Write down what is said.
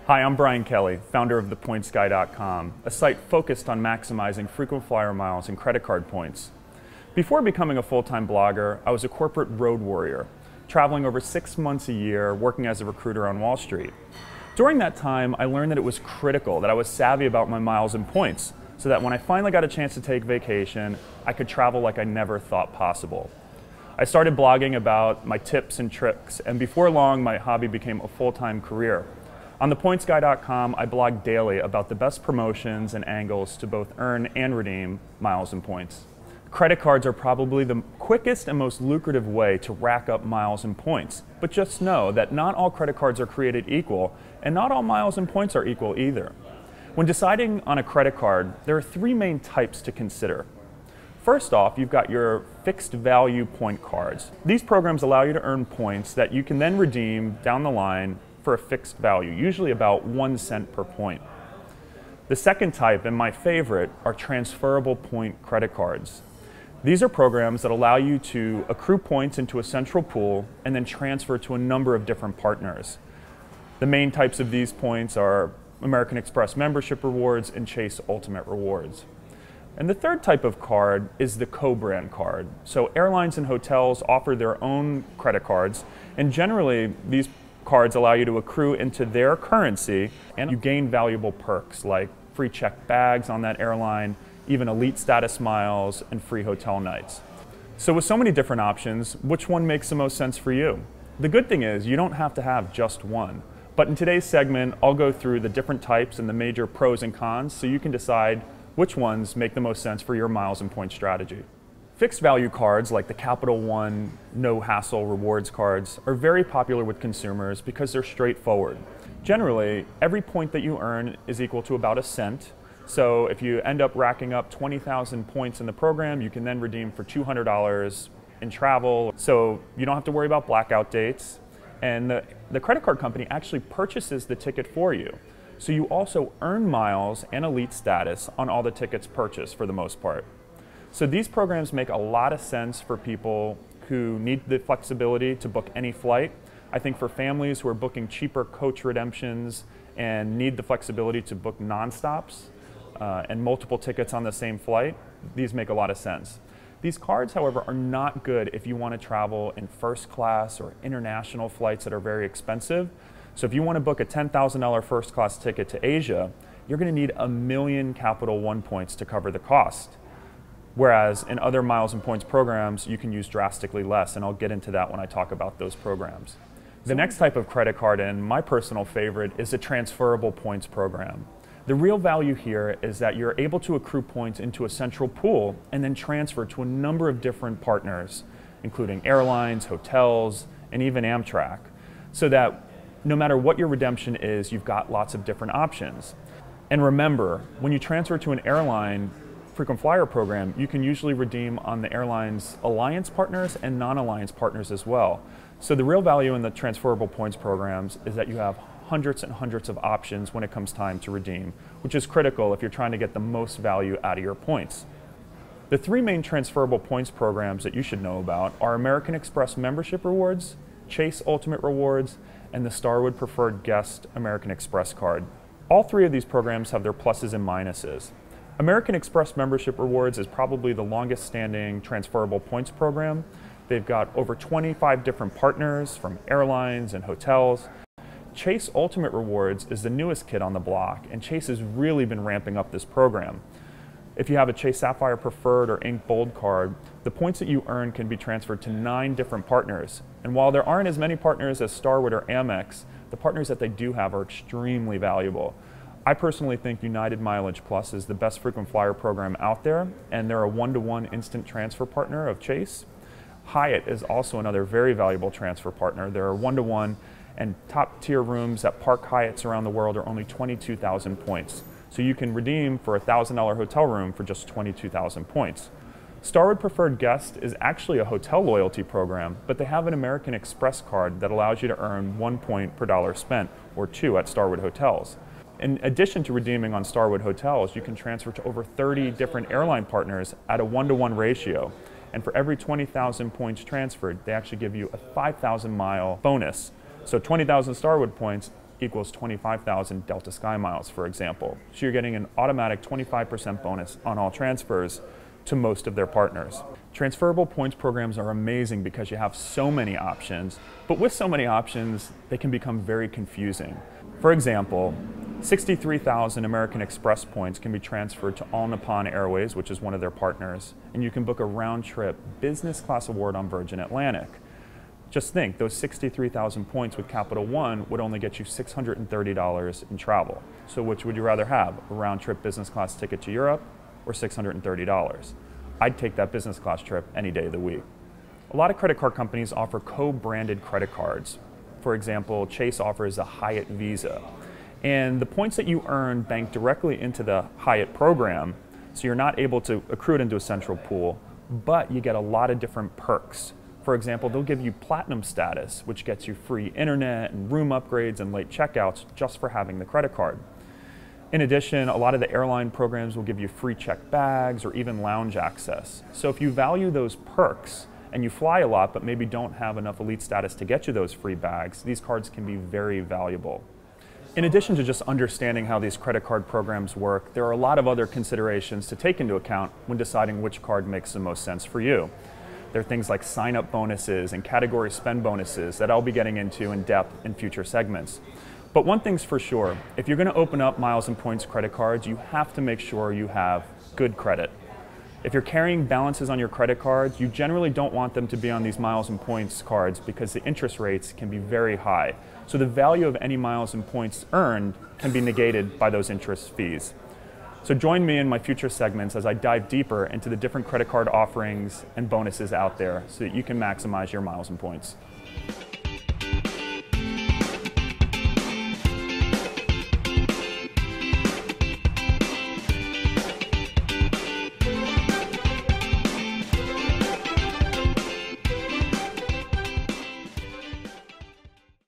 Hi, I'm Brian Kelly, founder of ThePointsGuy.com, a site focused on maximizing frequent flyer miles and credit card points. Before becoming a full-time blogger, I was a corporate road warrior, traveling over 6 months a year, working as a recruiter on Wall Street. During that time, I learned that it was critical that I was savvy about my miles and points, so that when I finally got a chance to take vacation, I could travel like I never thought possible. I started blogging about my tips and tricks, and before long, my hobby became a full-time career. On ThePointsGuy.com, I blog daily about the best promotions and angles to both earn and redeem miles and points. Credit cards are probably the quickest and most lucrative way to rack up miles and points, but just know that not all credit cards are created equal, and not all miles and points are equal either. When deciding on a credit card, there are 3 main types to consider. First off, you've got your fixed value point cards. These programs allow you to earn points that you can then redeem down the line for a fixed value, usually about 1 cent per point. The second type, and my favorite, are transferable point credit cards. These are programs that allow you to accrue points into a central pool and then transfer to a number of different partners. The main types of these points are American Express membership rewards and Chase Ultimate Rewards. And the third type of card is the co-brand card. So airlines and hotels offer their own credit cards, and generally these cards allow you to accrue into their currency, and you gain valuable perks like free checked bags on that airline, even elite status miles, and free hotel nights. So with so many different options, which one makes the most sense for you? The good thing is you don't have to have just one. But in today's segment, I'll go through the different types and the major pros and cons so you can decide which ones make the most sense for your miles and points strategy. Fixed value cards like the Capital One no hassle rewards cards are very popular with consumers because they're straightforward. Generally, every point that you earn is equal to about 1 cent. So if you end up racking up 20,000 points in the program, you can then redeem for $200 in travel. So you don't have to worry about blackout dates. And the credit card company actually purchases the ticket for you. So you also earn miles and elite status on all the tickets purchased for the most part. So these programs make a lot of sense for people who need the flexibility to book any flight. I think for families who are booking cheaper coach redemptions and need the flexibility to book non-stops and multiple tickets on the same flight, these make a lot of sense. These cards, however, are not good if you want to travel in first class or international flights that are very expensive. So if you want to book a $10,000 first class ticket to Asia, you're going to need 1 million Capital One points to cover the cost. Whereas in other miles and points programs, you can use drastically less, and I'll get into that when I talk about those programs. The next type of credit card, and my personal favorite, is a transferable points program. The real value here is that you're able to accrue points into a central pool and then transfer to a number of different partners, including airlines, hotels, and even Amtrak, so that no matter what your redemption is, you've got lots of different options. And remember, when you transfer to an airline frequent flyer program, you can usually redeem on the airline's alliance partners and non-alliance partners as well. So the real value in the transferable points programs is that you have hundreds and hundreds of options when it comes time to redeem, which is critical if you're trying to get the most value out of your points. The 3 main transferable points programs that you should know about are American Express membership rewards, Chase Ultimate Rewards, and the Starwood Preferred Guest American Express card. All 3 of these programs have their pluses and minuses. American Express membership rewards is probably the longest standing transferable points program. They've got over 25 different partners from airlines and hotels. Chase Ultimate Rewards is the newest kid on the block, and Chase has really been ramping up this program. If you have a Chase Sapphire Preferred or Ink Bold card, the points that you earn can be transferred to 9 different partners. And while there aren't as many partners as Starwood or Amex, the partners that they do have are extremely valuable. I personally think United Mileage Plus is the best frequent flyer program out there, and they're a 1-to-1 instant transfer partner of Chase. Hyatt is also another very valuable transfer partner. They're a 1-to-1, and top tier rooms at Park Hyatts around the world are only 22,000 points. So you can redeem for a $1,000 hotel room for just 22,000 points. Starwood Preferred Guest is actually a hotel loyalty program, but they have an American Express card that allows you to earn 1 point per dollar spent, or 2 at Starwood hotels. In addition to redeeming on Starwood hotels, you can transfer to over 30 different airline partners at a 1-to-1 ratio. And for every 20,000 points transferred, they actually give you a 5,000 mile bonus. So 20,000 Starwood points equals 25,000 Delta Sky miles, for example. So you're getting an automatic 25% bonus on all transfers to most of their partners. Transferable points programs are amazing because you have so many options, but with so many options, they can become very confusing. For example, 63,000 American Express points can be transferred to All Nippon Airways, which is one of their partners, and you can book a round-trip business class award on Virgin Atlantic. Just think, those 63,000 points with Capital One would only get you $630 in travel. So which would you rather have, a round-trip business class ticket to Europe or $630? I'd take that business class trip any day of the week. A lot of credit card companies offer co-branded credit cards. For example, Chase offers a Hyatt Visa. And the points that you earn bank directly into the Hyatt program, so you're not able to accrue it into a central pool, but you get a lot of different perks. For example, they'll give you platinum status, which gets you free internet and room upgrades and late checkouts just for having the credit card. In addition, a lot of the airline programs will give you free checked bags or even lounge access. So if you value those perks and you fly a lot but maybe don't have enough elite status to get you those free bags, these cards can be very valuable. In addition to just understanding how these credit card programs work, there are a lot of other considerations to take into account when deciding which card makes the most sense for you. There are things like sign-up bonuses and category spend bonuses that I'll be getting into in depth in future segments. But one thing's for sure, if you're going to open up miles and points credit cards, you have to make sure you have good credit. If you're carrying balances on your credit cards, you generally don't want them to be on these miles and points cards because the interest rates can be very high. So the value of any miles and points earned can be negated by those interest fees. So join me in my future segments as I dive deeper into the different credit card offerings and bonuses out there so that you can maximize your miles and points.